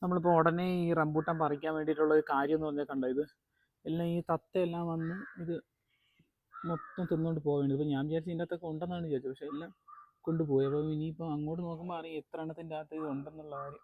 നമ്മളിപ്പോൾ ഉടനെ ഈ റംബൂട്ടാൻ പറിക്കാൻ വേണ്ടിയിട്ടുള്ള ഒരു കാര്യം എന്ന് പറഞ്ഞാൽ കണ്ടോ, ഇത് എല്ലാം ഈ തത്തയെല്ലാം വന്ന് ഇത് മൊത്തം തിന്നുകൊണ്ട് പോവേണ്ടത്. ഇപ്പോൾ ഞാൻ വിചാരിച്ചു ഇതിൻ്റെ അകത്തൊക്കെ ഉണ്ടെന്നാണ് വിചാരിച്ചത്, പക്ഷേ എല്ലാം കൊണ്ടുപോയി. അപ്പോൾ ഇനിയിപ്പോൾ അങ്ങോട്ട് നോക്കുമ്പോൾ അറിയാം എത്ര എണ്ണത്തിൻ്റെ അകത്ത് ഇത് ഉണ്ടെന്നുള്ള കാര്യം.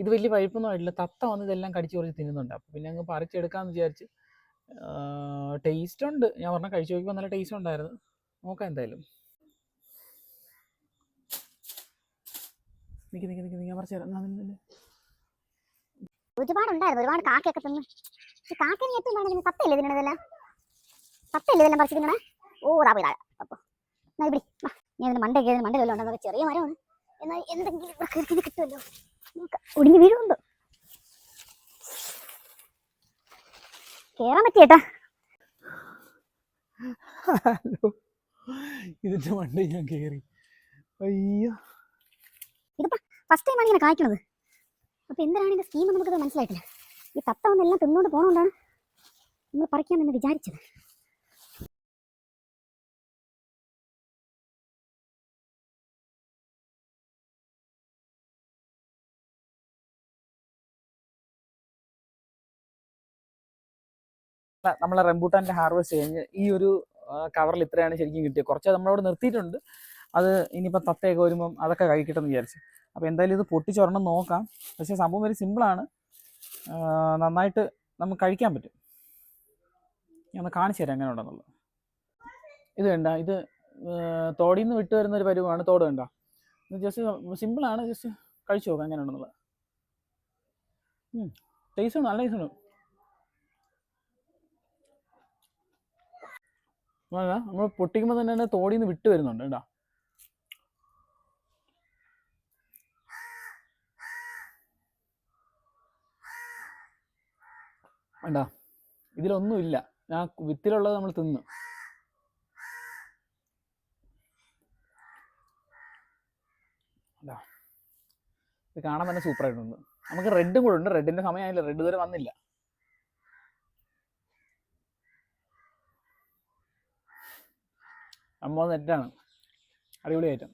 ഇത് വലിയ പഴുപ്പൊന്നും ആയിട്ടില്ല. തത്ത വന്ന് ഇതെല്ലാം കടിച്ച് കുറച്ച് തിന്നുന്നുണ്ട്. അപ്പോൾ പിന്നെ അങ്ങ് പറിച്ചെടുക്കാമെന്ന് വിചാരിച്ച്. ടേസ്റ്റ് ഉണ്ട്, ഞാൻ പറഞ്ഞാൽ കഴിച്ചു നോക്കിയപ്പോൾ നല്ല ടേസ്റ്റ് ഉണ്ടായിരുന്നു. നോക്കാം എന്തായാലും. ഞാൻ പറിച്ചു തരാം. ഒരുപാടുണ്ടായിരുന്നു, ഒരുപാട് കാക്കയൊക്കെ തിന്ന്. ഈ കാക്കന് ഏറ്റവും വേണം തത്തയല്ലേ തിന്നണതെല്ലാം, തത്തയല്ലേ ഇതെല്ലാം പറിച്ച് തിന്നണേ. ഓ താ പോയി താഴെ. അപ്പോൾ ഇവിടെ ഞാൻ ഇതിന് മണ്ടയിൽ വല്ലതും ഉണ്ടെന്ന്. ചെറിയ മരമാണ്, എന്നാൽ എന്തെങ്കിലും ഇവിടെ കിട്ടുമല്ലോ. ഒടിഞ്ഞ് വീഴുന്നുണ്ടോ? കേറാൻ പറ്റിയേട്ടാ. ഹലോ, ഇതിന്റെ മണ്ടയിൽ ഞാൻ കയറി. അയ്യോ, ഇതിപ്പോ ഫസ്റ്റ് ടൈമാണ് ഇങ്ങനെ കായ്ക്കുന്നത്. അപ്പൊ എന്തിനാണ് ഇതിന്റെ സ്കീം നമുക്കത് മനസ്സിലായിട്ടില്ല. ഈ തത്ത വന്നെല്ലാം തിന്നുകൊണ്ട് പോകണോണ്ടാണ് നമ്മൾ പറിക്കാമെന്ന് വിചാരിച്ചത്. നമ്മളെ റംബൂട്ടാൻ്റെ ഹാർവെസ്റ്റ് കഴിഞ്ഞ് ഈ ഒരു കവറിൽ ഇത്രയാണ് ശരിക്കും കിട്ടിയത്. കുറച്ച് നമ്മളവിടെ നിർത്തിയിട്ടുണ്ട്. അത് ഇനിയിപ്പോൾ തത്തയൊക്കെ വരുമ്പം അതൊക്കെ കഴിക്കട്ടെ എന്ന് വിചാരിച്ചു. അപ്പോൾ എന്തായാലും ഇത് പൊട്ടിച്ചൊരെണ്ണം നോക്കാം. പക്ഷേ സംഭവം വെരി സിമ്പിളാണ്, നന്നായിട്ട് നമുക്ക് കഴിക്കാൻ പറ്റും. ഞാൻ ഒന്ന് കാണിച്ചു തരാം എങ്ങനെ ഉണ്ടെന്നുള്ളത്. ഇത് വേണ്ട, ഇത് തോടിൽ നിന്ന് വിട്ട് വരുന്നൊരു പരുവാണ്. തോട് വേണ്ട, ഇത് ജസ്റ്റ് സിമ്പിളാണ്. ജസ്റ്റ് കഴിച്ചു നോക്കാം എങ്ങനെ ഉണ്ടെന്നുള്ളത്. ടേസ്റ്റ് ഉണ്ട്, നല്ല ടേസ്റ്റ് ഉണ്ട്. നമ്മൾ പൊട്ടിക്കുമ്പോൾ തന്നെ തോടിൽ നിന്ന് വിട്ട് വരുന്നുണ്ട് കേട്ടോ. വേണ്ട, ഇതിലൊന്നുമില്ല. ഞാൻ വിത്തിലുള്ളത് നമ്മൾ തിന്ന്. ഇത് കാണാൻ തന്നെ സൂപ്പറായിട്ടുണ്ട്. നമുക്ക് റെഡും കൂടെ ഉണ്ട്. റെഡിൻ്റെ സമയമായില്ല, റെഡ് ഇതുവരെ വന്നില്ല. സംഭവം നെറ്റാണ്, അടിപൊളി ഐറ്റം.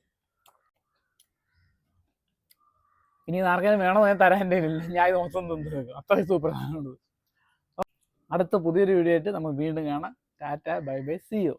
ഇനി ആർക്കെങ്കിലും വേണോ ഞാൻ തരാൻ എൻ്റെ ഇല്ല, ഞാൻ ഇത് മൊത്തം തിന്നു വെക്കും. അത്രയും സൂപ്പറാണുള്ളത്. അടുത്ത പുതിയൊരു വീഡിയോ ആയിട്ട് നമുക്ക് വീണ്ടും കാണാം. Tata, bye bye, see U.